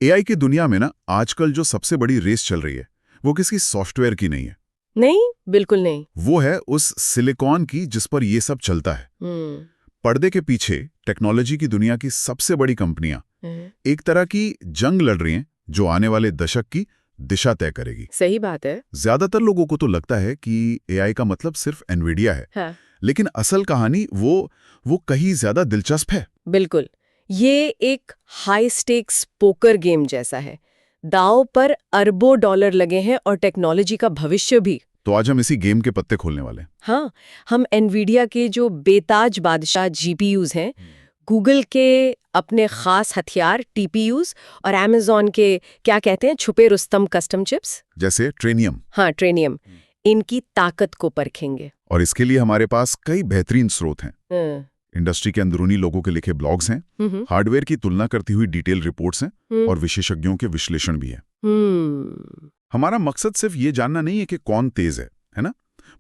AI की दुनिया में ना आजकल जो सबसे बड़ी रेस चल रही है वो किसी सॉफ्टवेयर की नहीं है। नहीं, बिल्कुल नहीं। वो है उस सिलिकॉन की जिस पर ये सब चलता है। पर्दे के पीछे टेक्नोलॉजी की दुनिया की सबसे बड़ी कंपनियां एक तरह की जंग लड़ रही हैं जो आने वाले दशक की दिशा तय करेगी। सही बात है। ज्यादातर लोगों को तो लगता है कि एआई का मतलब सिर्फ एनवीडिया है। हाँ। लेकिन असल कहानी वो कहीं ज्यादा दिलचस्प है। बिल्कुल, ये एक हाई स्टेक्स पोकर गेम जैसा है। दांव पर अरबों डॉलर लगे हैं और टेक्नोलॉजी का भविष्य भी। तो आज हम इसी गेम के पत्ते खोलने वाले हैं। हाँ, हम एनवीडिया के जो बेताज बादशाह जीपीयूज हैं, गूगल के अपने खास हथियार टीपीयूज और अमेज़न के क्या कहते हैं छुपे रुस्तम कस्टम चिप्स जैसे ट्रेनियम। हाँ, ट्रेनियम, इनकी ताकत को परखेंगे। और इसके लिए हमारे पास कई बेहतरीन स्रोत हैं। हाँ। इंडस्ट्री के अंदरूनी लोगों के लिखे ब्लॉग्स हैं, हार्डवेयर की तुलना करती हुई डिटेल रिपोर्ट्स हैं और विशेषज्ञों के विश्लेषण भी है। हमारा मकसद सिर्फ ये जानना नहीं है कि कौन तेज है ना,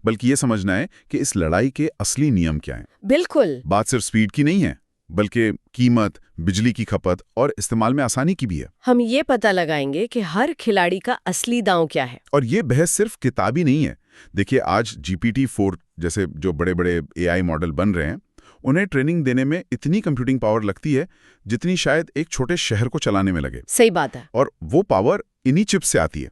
बल्कि ये समझना है कि इस लड़ाई के असली नियम क्या हैं। बिल्कुल। बात सिर्फ स्पीड की नहीं है, बल्कि कीमत, बिजली की खपत और इस्तेमाल में आसानी की भी है। हम ये पता लगाएंगे कि हर खिलाड़ी का असली दांव क्या है। और ये बहस सिर्फ किताबी नहीं है। देखिए, आज GPT-4 जैसे जो बड़े बड़े एआई मॉडल बन रहे हैं, उन्हें ट्रेनिंग देने में इतनी कंप्यूटिंग पावर लगती है जितनी शायद एक छोटे शहर को चलाने में लगे। सही बात है। और वो पावर इन्हीं चिप्स से आती है।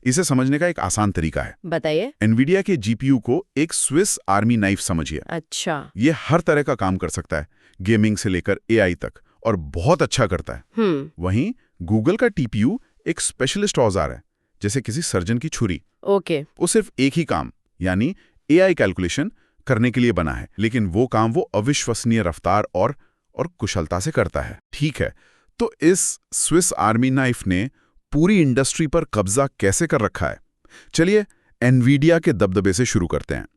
इसे समझने का एक आसान तरीका है। बताइए। एनवीडिया के जीपीयू को एक स्विस आर्मी नाइफ समझिए। अच्छा। ये हर तरह का काम कर सकता है, गेमिंग से लेकर एआई तक, और बहुत अच्छा करता है। वहीं गूगल का टीपीयू एक स्पेशलिस्ट औजार है, जैसे किसी सर्जन की छुरी। ओके। वो सिर्फ एक ही काम यानी एआई कैलकुलेशन करने के लिए बना है, लेकिन वो काम वो अविश्वसनीय रफ्तार और कुशलता से करता है। ठीक है, तो इस स्विस आर्मी नाइफ ने पूरी इंडस्ट्री पर कब्जा कैसे कर रखा है? चलिए एनवीडिया के दबदबे से शुरू करते हैं।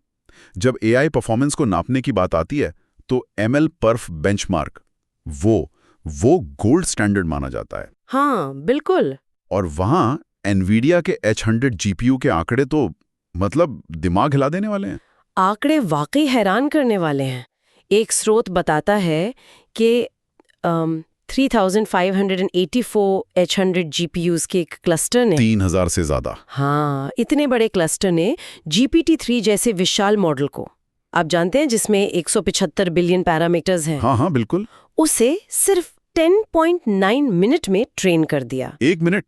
जब एआई परफॉर्मेंस को नापने की बात आती है तो एमएल पर्फ बेंचमार्क वो गोल्ड स्टैंडर्ड माना जाता है। हाँ, बिल्कुल। और वहां एनवीडिया के H100 जीपीयू के आंकड़े तो मतलब दिमाग हिला देने वाले हैं। आंकड़े वाकई हैरान करने वाले हैं। एक स्रोत बताता है कि 3584 H100 GPUs के एक क्लस्टर ने 3000 से ज्यादा। हाँ, इतने बड़े क्लस्टर ने GPT-3 जैसे विशाल मॉडल को, आप जानते हैं जिसमें 175 बिलियन पैरामीटर्स हैं। हाँ, बिल्कुल। उसे सिर्फ 10.9 मिनट में ट्रेन कर दिया। 1 मिनट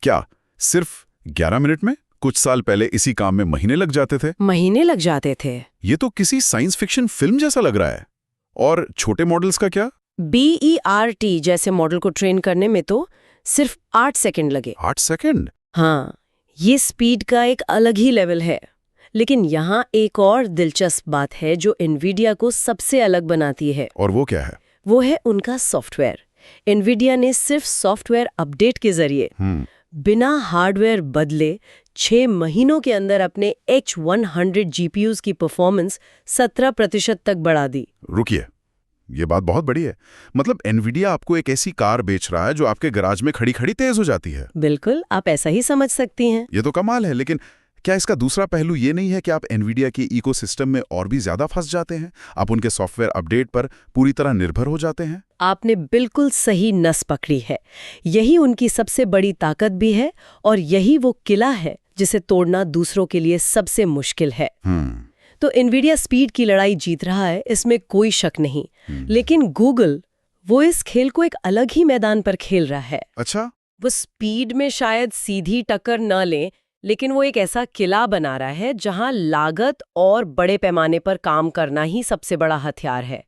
क्या, सिर्फ 11 मिनट में? कुछ साल पहले इसी काम में महीने लग जाते थे। महीने लग जाते थे। ये तो किसी साइंस फिक्शन फिल्म जैसा लग रहा है। और छोटे मॉडल्स का क्या? BERT जैसे मॉडल को ट्रेन करने में तो सिर्फ 8 सेकंड लगे। 8 सेकंड? हाँ, ये स्पीड का एक अलग ही लेवल है। लेकिन यहाँ एक और दिलचस्प बात है जो एनवीडिया को सबसे अलग बनाती है। और वो क्या है? वो है उनका सॉफ्टवेयर। एनवीडिया ने सिर्फ सॉफ्टवेयर अपडेट के जरिए बिना हार्डवेयर बदले 6 महीनों के अंदर अपने H100 GPUs की परफॉर्मेंस 17% तक बढ़ा दी। रुकिए, ये बात बहुत बड़ी है। मतलब एनवीडिया आपको एक ऐसी कार बेच रहा है जो आपके गराज में खड़ी खड़ी तेज हो जाती है। बिल्कुल, आप ऐसा ही समझ सकती हैं। ये तो कमाल है। लेकिन क्या इसका दूसरा पहलू ये नहीं है कि आप एनवीडिया के इकोसिस्टम में और भी ज्यादा फंस जाते हैं? आप उनके सॉफ्टवेयर अपडेट पर पूरी तरह निर्भर हो जाते हैं। आपने बिल्कुल सही नस पकड़ी है। यही उनकी सबसे बड़ी ताकत भी है और यही वो किला है जिसे तोड़ना दूसरों के लिए सबसे मुश्किल है। तो एनवीडिया स्पीड की लड़ाई जीत रहा है, इसमें कोई शक नहीं। लेकिन गूगल वो इस खेल को एक अलग ही मैदान पर खेल रहा है। अच्छा? वो स्पीड में शायद सीधी टक्कर न ले, लेकिन वो एक ऐसा किला बना रहा है जहां लागत और बड़े पैमाने पर काम करना ही सबसे बड़ा हथियार है।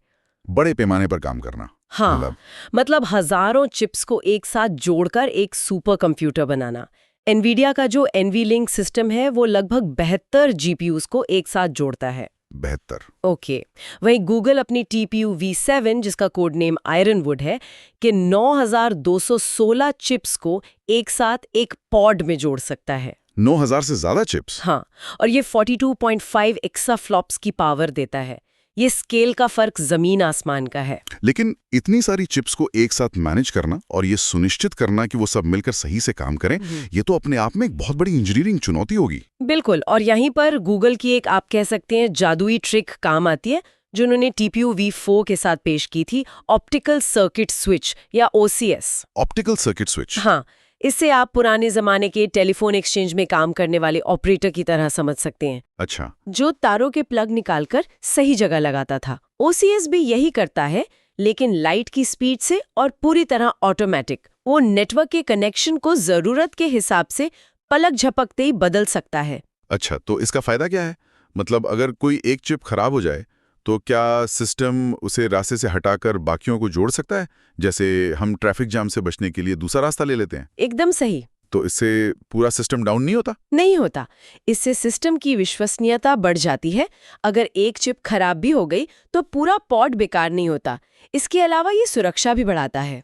बड़े पैमाने पर काम करना? हाँ, मतलब हजारों चिप्स को एक साथ जोड़कर एक सुपर कंप्यूटर बनाना। एनवीडिया का जो NVLink सिस्टम है वो लगभग 72 GPUs को एक साथ जोड़ता है। 72? ओके। वहीं गूगल अपनी TPU V7 जिसका कोड नेम आयरनवुड है कि 9216 चिप्स को एक साथ एक पॉड में जोड़ सकता है। 9000 से ज्यादा चिप्स? हाँ, और ये 42.5 एक्साफ्लॉप्स की पावर देता है। ये स्केल का फर्क जमीन आसमान का है। लेकिन इतनी सारी चिप्स को एक साथ मैनेज करना और ये सुनिश्चित करना कि वो सब मिलकर सही से काम करें, ये तो अपने आप में एक बहुत बड़ी इंजीनियरिंग चुनौती होगी। बिल्कुल, और यहीं पर गूगल की एक, आप कह सकते हैं, जादुई ट्रिक काम आती है, जिन्होंने TPU V4 के साथ पेश की थी, ऑप्टिकल सर्किट स्विच या OCS। Optical circuit switch. हाँ, इससे आप पुराने जमाने के टेलीफोन एक्सचेंज में काम करने वाले ऑपरेटर की तरह समझ सकते हैं, अच्छा। जो तारों के प्लग निकालकर सही जगह लगाता था। OCS भी यही करता है, लेकिन लाइट की स्पीड से और पूरी तरह ऑटोमेटिक। वो नेटवर्क के कनेक्शन को जरूरत के हिसाब से पलक झपकते ही बदल सकता है। अच्छा, तो इसका फायदा क्या है? मतलब अगर कोई एक चिप खराब हो जाए तो क्या सिस्टम उसे रास्ते से हटाकर बाकियों को जोड़ सकता है? जैसे हम ट्रैफिक जाम से बचने के लिए दूसरा रास्ता ले लेते हैं। एकदम सही। तो इससे पूरा सिस्टम डाउन नहीं होता? नहीं होता। इससे सिस्टम की विश्वसनीयता बढ़ जाती है। अगर एक चिप खराब भी हो गई तो पूरा पॉड बेकार नहीं होता। इसके अलावा ये सुरक्षा भी बढ़ाता है।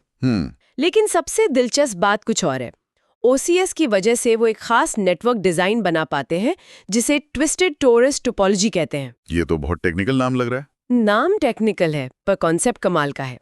लेकिन सबसे दिलचस्प बात कुछ और है। OCS की वजह से वो एक खास नेटवर्क डिजाइन बना पाते हैं, जिसे ट्विस्टेड टोरस टोपोलॉजी कहते हैं। ये तो बहुत टेक्निकल नाम लग रहा है। नाम टेक्निकल है, पर कॉन्सेप्ट कमाल का है।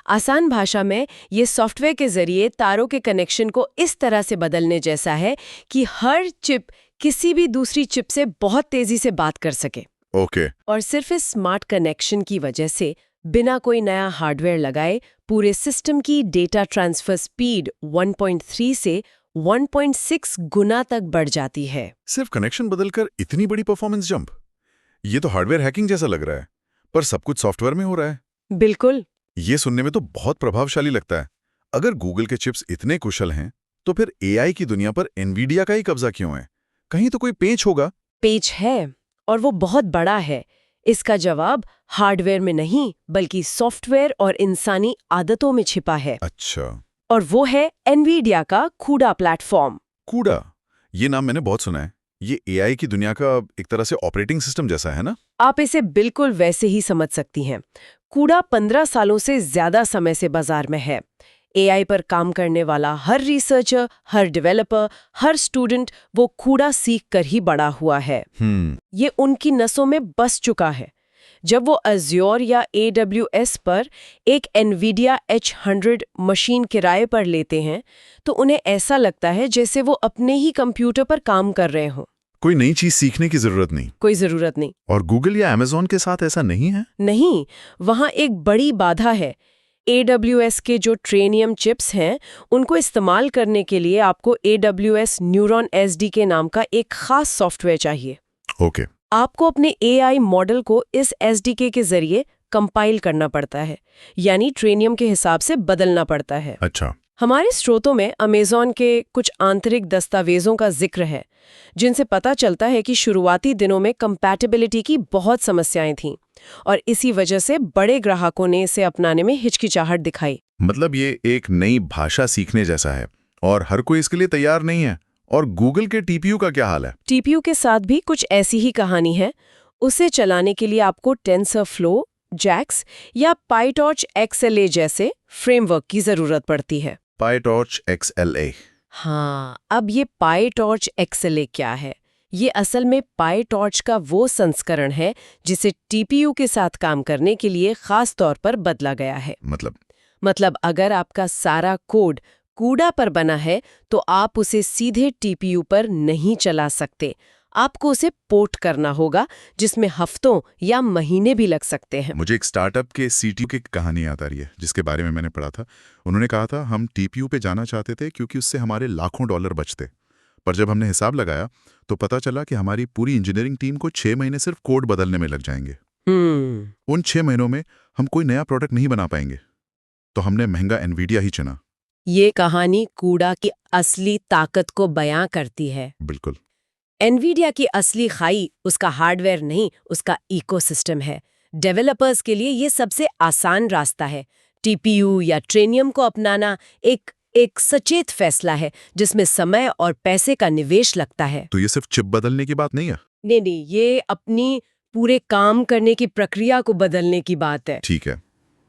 आसान भाषा में ये सॉफ्टवेयर के जरिए तारों के कनेक्शन को इस तरह से बदलने जैसा है कि हर चिप किसी भी दूसरी चिप से बहुत तेजी से बात कर सके। ओके। और सिर्फ इस स्मार्ट कनेक्शन की वजह से बिना कोई नया हार्डवेयर लगाए पूरे सिस्टम की डेटा ट्रांसफर स्पीड 1.3 से 1.6 गुना तक बढ़ जाती है। सिर्फ कनेक्शन बदलकर इतनी बड़ी परफॉर्मेंस जंप? ये तो हार्डवेयर हैकिंग जैसा लग रहा है, पर सब कुछ सॉफ्टवेयर में हो रहा है। बिल्कुल। ये सुनने में तो बहुत प्रभावशाली लगता है। अगर गूगल के चिप्स इतने कुशल हैं, तो फिर AI की दुनिया पर एनवीडिया का ही कब्जा क्यों है? कहीं तो कोई पेच होगा। पेच है, और वो बहुत बड़ा है। इसका जवाब हार्डवेयर में नहीं, बल्कि सॉफ्टवेयर और इंसानी आदतों में छिपा है। अच्छा। और वो है एनवीडिया का कूडा प्लेटफॉर्म। कूडा, ये नाम मैंने बहुत सुना है। ये AI की दुनिया का एक तरह से ऑपरेटिंग सिस्टम जैसा है ना? आप इसे बिल्कुल वैसे ही समझ सकती हैं। कूडा 15 सालों से ज्यादा समय से बाजार में है। AI पर काम करने वाला हर रिसर्चर, हर डेवलपर, हर स्टूडेंट वो कूडा सीख कर ही बड़ा हुआ है। ये उनकी नसों में बस चुका है। जब वो Azure या AWS पर एक NVIDIA H100 मशीन किराए पर लेते हैं, तो उन्हें ऐसा लगता है जैसे वो अपने ही कंप्यूटर पर काम कर रहे हों। कोई नई चीज सीखने की जरूरत नहीं। कोई जरूरत नहीं। और गूगल या Amazon के साथ ऐसा नहीं है? नहीं, वहाँ एक बड़ी बाधा है। AWS के जो ट्रेनियम चिप्स हैं, उनको इस्तेमाल करने के लिए आपको AWS न्यूरॉन SDK नाम का एक खास सॉफ्टवेयर चाहिए। ओके। आपको अपने AI मॉडल को इस SDK के जरिए कंपाइल करना पड़ता है, यानी ट्रेनियम के हिसाब से बदलना पड़ता है। अच्छा। हमारे स्रोतों में अमेज़न के कुछ आंतरिक दस्तावेजों का जिक्र है, जिनसे पता चलता है कि शुरुआती दिनों में कंपैटिबिलिटी की बहुत समस्याएं थीं और इसी वजह से बड़े ग्राहकों ने इसे अपनाने में हिचकिचाहट दिखाई। मतलब ये एक नई भाषा सीखने जैसा है और हर कोई इसके लिए तैयार नहीं है। और गूगल के TPU का क्या हाल है? TPU के साथ भी कुछ ऐसी ही कहानी है। उसे चलाने के लिए आपको TensorFlow, JAX या PyTorch XLA जैसे फ्रेमवर्क की जरूरत पड़ती है। PyTorch XLA। हाँ, अब ये PyTorch XLA क्या है? ये असल में PyTorch का वो संस्करण है जिसे TPU के साथ काम करने के लिए खास तौर पर बदला गया है। मतलब अगर आपका सारा कोड कूडा पर बना है तो आप उसे सीधे TPU पर नहीं चला सकते। आपको उसे पोर्ट करना होगा, जिसमें हफ्तों या महीने भी लग सकते हैं। मुझे एक स्टार्टअप के CTO की कहानी याद आ रही है, जिसके बारे में मैंने पढ़ा था। उन्होंने कहा था हम TPU पे जाना चाहते थे क्योंकि उससे हमारे लाखों डॉलर बचते। पर जब हमने हिसाब लगाया तो पता चला कि हमारी पूरी इंजीनियरिंग टीम को 6 महीने सिर्फ कोड बदलने में लग जाएंगे। उन 6 महीनों में हम कोई नया प्रोडक्ट नहीं बना पाएंगे। तो हमने महंगा एनवीडिया ही चुना। ये कहानी कूडा की असली ताकत को बयां करती है। बिल्कुल। एनवीडिया की असली खाई उसका हार्डवेयर नहीं, उसका इकोसिस्टम है। डेवलपर्स के लिए ये सबसे आसान रास्ता है। TPU या ट्रेनियम को अपनाना एक सचेत फैसला है, जिसमें समय और पैसे का निवेश लगता है। तो ये सिर्फ चिप बदलने की बात नहीं है? नहीं, ये अपनी पूरे काम करने की प्रक्रिया को बदलने की बात है। ठीक है,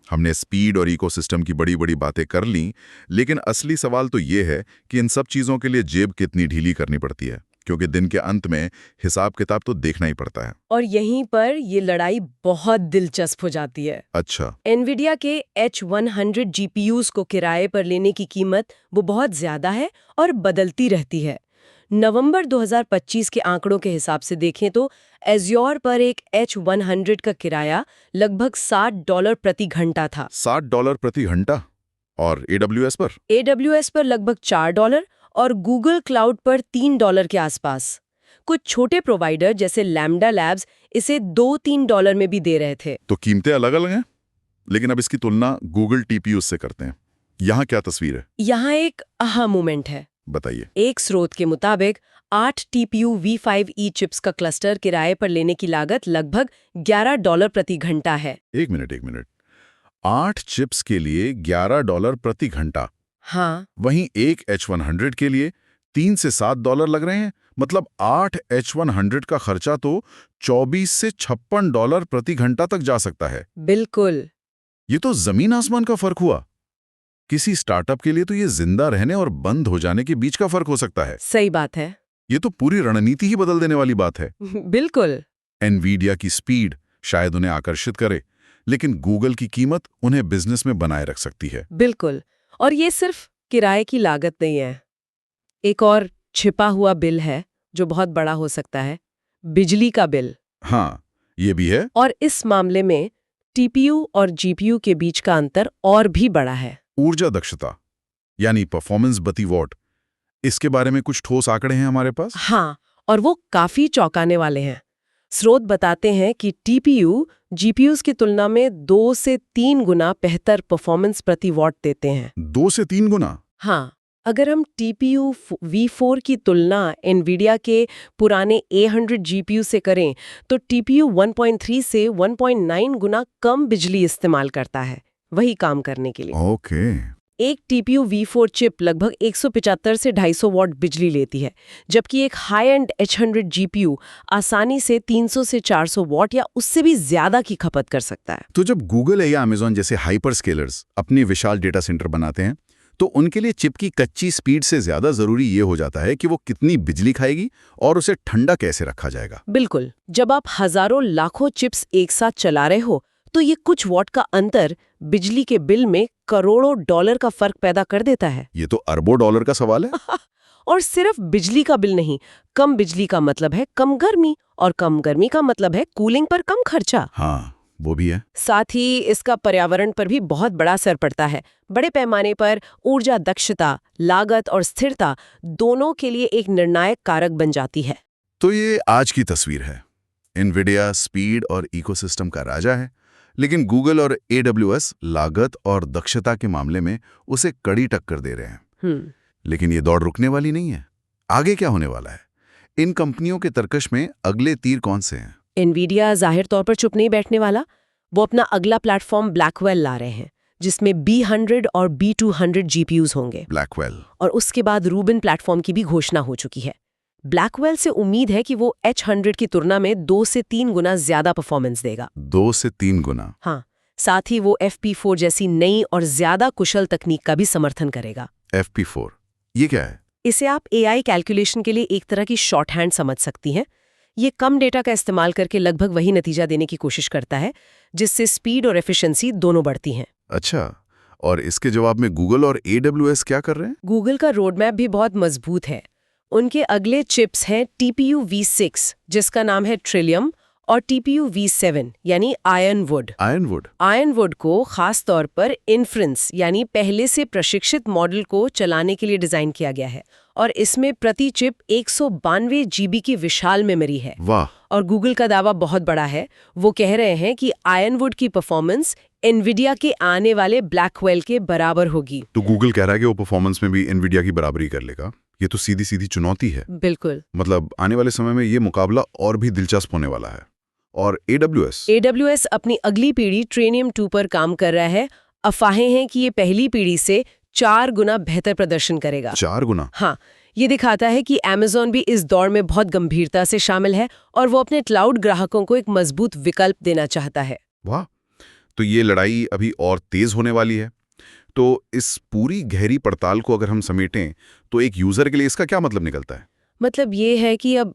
हमने स्पीड और इकोसिस्टम की बड़ी बड़ी बातें कर लीं, लेकिन असली सवाल तो ये है कि इन सब चीज़ों के लिए जेब कितनी ढीली करनी पड़ती है, क्योंकि दिन के अंत में हिसाब किताब तो देखना ही पड़ता है। और यहीं पर ये लड़ाई बहुत दिलचस्प हो जाती है। अच्छा। एनवीडिया के H100 GPUs को किराए पर लेने की कीमत वो बहुत ज्यादा है और बदलती रहती है। नवंबर 2025 के आंकड़ों के हिसाब से देखें तो एज्योर पर एक H100 का किराया लगभग $60 प्रति घंटा था। $60 प्रति घंटा। और AWS पर? AWS पर लगभग $4 और गूगल क्लाउड पर $3 के आसपास। कुछ छोटे प्रोवाइडर जैसे लैम्डा लैब्स इसे $2-3 में भी दे रहे थे। तो कीमतें अलग अलग हैं, लेकिन अब इसकी तुलना गूगल TPU से करते हैं। यहाँ क्या तस्वीर है? यहाँ एक aha मोमेंट है। बताइए। एक स्रोत के मुताबिक 8 TPU V5E चिप्स का क्लस्टर किराए पर लेने की लागत लगभग $11 प्रति घंटा है। एक मिनट। 8 चिप्स के लिए $11 प्रति घंटा। हाँ। वहीं एक H100 के लिए $3 से $7 लग रहे हैं। मतलब 8 H100 का खर्चा तो $24 से $56 प्रति घंटा तक जा सकता है। बिल्कुल। ये तो जमीन आसमान का फर्क हुआ। किसी स्टार्टअप के लिए तो ये जिंदा रहने और बंद हो जाने के बीच का फर्क हो सकता है। सही बात है। ये तो पूरी रणनीति ही बदल देने वाली बात है। बिल्कुल। एनवीडिया की स्पीड शायद उन्हें आकर्षित करे, लेकिन गूगल की कीमत उन्हें बिजनेस में बनाए रख सकती है। बिल्कुल। और ये सिर्फ किराए की लागत नहीं है। एक और छिपा हुआ बिल है जो बहुत बड़ा हो सकता है, बिजली का बिल। हाँ, ये भी है। और इस मामले में TPU और GPU के बीच का अंतर और भी बड़ा है। ऊर्जा दक्षता यानी परफॉर्मेंस प्रति वॉट, इसके बारे में कुछ ठोस आंकड़े हैं हमारे पास? हाँ, और वो काफी चौंकाने वाले हैं। स्रोत बताते हैं कि TPU GPUs की तुलना में 2 से 3 गुना बेहतर परफॉर्मेंस प्रति वॉट देते हैं। 2 से 3 गुना? हाँ, अगर हम TPU V4 की तुलना NVIDIA के पुराने A100 GPU से करें तो TPU 1.3 से 1.9 गुना कम बिजली इस्तेमाल करता है वही काम करने के लिए। ओके। एक TPU V4 चिप लगभग 175 से 250 वॉट बिजली लेती है, जबकि एक हाई एंड H100 GPU आसानी से 300 से 400 वॉट या उससे भी ज्यादा की खपत कर सकता है। तो जब गूगल या अमेज़न जैसे हाइपर स्केलर्स अपनी विशाल डेटा सेंटर बनाते हैं, तो उनके लिए चिप की कच्ची स्पीड से ज्यादा जरूरी ये हो जाता है कि वो कितनी बिजली खाएगी और उसे ठंडा कैसे रखा जाएगा। बिल्कुल। जब आप हजारों लाखों चिप्स एक साथ चला रहे हो तो ये कुछ वॉट का अंतर बिजली के बिल में करोड़ों डॉलर का फर्क पैदा कर देता है। ये तो अरबों डॉलर का सवाल है। और सिर्फ बिजली का बिल नहीं, कम बिजली का मतलब है कम गर्मी, और कम गर्मी का मतलब है कूलिंग पर कम खर्चा। हाँ, वो भी है। साथ ही इसका पर्यावरण पर भी बहुत बड़ा असर पड़ता है। बड़े पैमाने पर ऊर्जा दक्षता, लागत और स्थिरता दोनों के लिए एक निर्णायक कारक बन जाती है। तो ये आज की तस्वीर है। एनवीडिया स्पीड और इकोसिस्टम का राजा है, लेकिन गूगल और AWS लागत और दक्षता के मामले में उसे कड़ी टक्कर दे रहे हैं। लेकिन ये दौड़ रुकने वाली नहीं है। आगे क्या होने वाला है? इन कंपनियों के तरकश में अगले तीर कौन से हैं? एनवीडिया जाहिर तौर पर चुप नहीं बैठने वाला। वो अपना अगला प्लेटफॉर्म ब्लैकवेल ला रहे हैं, जिसमें B100 और B200 GPUs होंगे। ब्लैकवेल। और उसके बाद रूबिन प्लेटफॉर्म की भी घोषणा हो चुकी है। ब्लैकवेल से उम्मीद है कि वो H100 की तुलना में 2 से 3 गुना ज्यादा परफॉर्मेंस देगा। 2 से 3 गुना? हाँ, साथ ही वो FP4 जैसी नई और ज्यादा कुशल तकनीक का भी समर्थन करेगा। FP4 ये क्या है? इसे आप AI कैलकुलेशन के लिए एक तरह की शॉर्ट हैंड समझ सकती हैं। ये कम डेटा का इस्तेमाल करके लगभग वही नतीजा देने की कोशिश करता है, जिससे स्पीड और एफिशिएंसी दोनों बढ़ती हैं। अच्छा, और इसके जवाब में गूगल और AWS क्या कर रहे हैं? गूगल का रोडमैप भी बहुत मजबूत है। उनके अगले चिप्स हैं TPU V6 जिसका नाम है ट्रिलियम, और TPU V7 यानी आयरनवुड। आयरनवुड को खास तौर पर इन्फ्रेंस यानी पहले से प्रशिक्षित मॉडल को चलाने के लिए डिजाइन किया गया है, और इसमें प्रति चिप 192 GB की विशाल मेमोरी है। वाह! और गूगल का दावा बहुत बड़ा है। वो कह रहे हैं कि आयरनवुड की परफॉर्मेंस एनवीडिया के आने वाले ब्लैकवेल के बराबर होगी। तो गूगल कह रहा है कि वो परफॉर्मेंस में भी एनवीडिया की बराबरी कर लेगा। ये तो सीधी सीधी चुनौती है। बिल्कुल। मतलब आने वाले समय में ये मुकाबला और भी दिलचस्प होने वाला है। और AWS अपनी अगली पीढ़ी ट्रेनियम 2 पर काम कर रहा है। अफवाहें हैं कि ये पहली पीढ़ी से 4 गुना बेहतर प्रदर्शन करेगा। 4 गुना? हाँ, ये दिखाता है कि Amazon भी इस दौड़ में बहुत गंभीरता से शामिल है और वो अपने क्लाउड ग्राहकों को एक मजबूत विकल्प देना चाहता है। वाह! तो ये लड़ाई अभी और तेज होने वाली है। तो इस पूरी गहरी पड़ताल को अगर हम समेटें तो एक यूजर के लिए इसका क्या मतलब निकलता है? मतलब ये है कि अब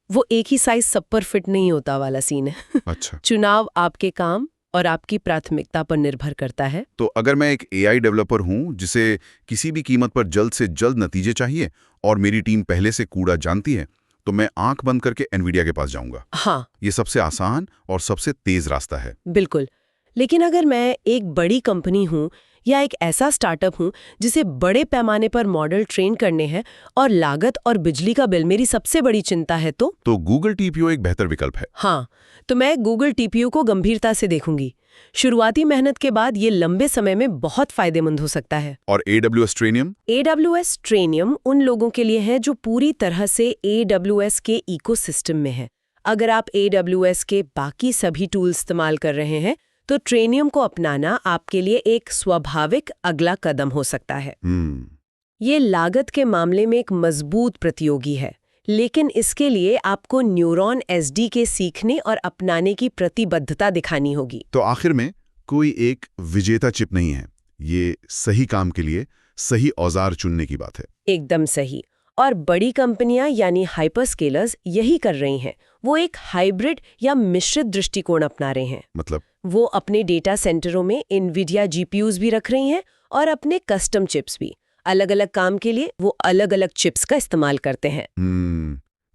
वो एक ही साइज सब पर फिट नहीं होता वाला सीन है। अच्छा। चुनाव आपके काम, और आपकी प्राथमिकता पर निर्भर करता है। तो अगर मैं एक AI डेवलपर हूं जिसे किसी भी कीमत पर जल्द से जल्द नतीजे चाहिए और मेरी टीम पहले से कूड़ा जानती है, तो मैं आंख बंद करके एनवीडिया के पास जाऊंगा। हाँ, ये सबसे आसान और सबसे तेज रास्ता है। बिल्कुल। लेकिन अगर मैं एक बड़ी कंपनी हूँ या एक ऐसा स्टार्टअप हूँ जिसे बड़े पैमाने पर मॉडल ट्रेन करने हैं और लागत और बिजली का बिल मेरी सबसे बड़ी चिंता है तो गूगल TPU एक बेहतर विकल्प है। हाँ, तो मैं गूगल TPU को गंभीरता से देखूंगी। शुरुआती मेहनत के बाद ये लंबे समय में बहुत फायदेमंद हो सकता है। और AWS Trainium? AWS Trainium उन लोगों के लिए है जो पूरी तरह से AWS के इकोसिस्टम में है। अगर आप AWS के बाकी सभी टूल इस्तेमाल कर रहे हैं तो Trainium को अपनाना आपके लिए एक स्वाभाविक अगला कदम हो सकता है। ये लागत के मामले में एक मजबूत प्रतियोगी है, लेकिन इसके लिए आपको न्यूरॉन SD के सीखने और अपनाने की प्रतिबद्धता दिखानी होगी। तो आखिर में कोई एक विजेता चिप नहीं है, ये सही काम के लिए सही औजार चुनने की बात है। एकदम सही। और बड़ी कंपनियां यानी हाइपरस्केलर्स यही कर रही हैं। वो एक हाइब्रिड या मिश्रित दृष्टिकोण अपना रहे हैं। मतलब वो अपने डेटा सेंटरों में NVIDIA GPUs भी रख रही हैं और अपने कस्टम चिप्स भी। अलग अलग काम के लिए वो अलग अलग चिप्स का इस्तेमाल करते हैं।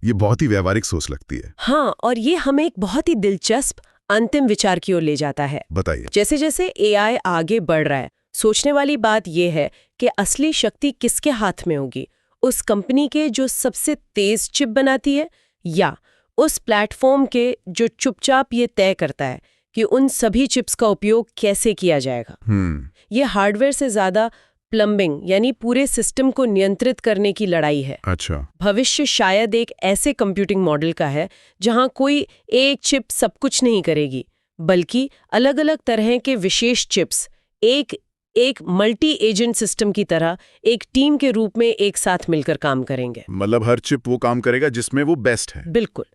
ये बहुत ही व्यावहारिक सोच लगती है। हाँ, और ये हमें एक बहुत ही दिलचस्प अंतिम विचार की ओर ले जाता है। बताइए। जैसे जैसे AI आगे बढ़ रहा है, सोचने वाली बात यह है कि असली शक्ति किसके हाथ में होगी, उस कंपनी के जो सबसे तेज चिप बनाती है या उस प्लेटफॉर्म के जो चुपचाप ये तय करता है कि उन सभी चिप्स का उपयोग कैसे किया जाएगा। ये हार्डवेयर से ज्यादा प्लम्बिंग यानी पूरे सिस्टम को नियंत्रित करने की लड़ाई है। अच्छा। भविष्य शायद एक ऐसे कंप्यूटिंग मॉडल का है जहां कोई एक चिप सब कुछ नहीं करेगी, बल्कि अलग अलग तरह के विशेष चिप्स एक मल्टी एजेंट सिस्टम की तरह एक टीम के रूप में एक साथ मिलकर काम करेंगे। मतलब हर चिप वो काम करेगा जिसमें वो बेस्ट है। बिल्कुल,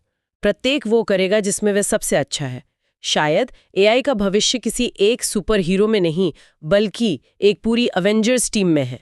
प्रत्येक वो करेगा जिसमें वह सबसे अच्छा है। शायद AI का भविष्य किसी एक सुपर हीरो में नहीं, बल्कि एक पूरी अवेंजर्स टीम में है।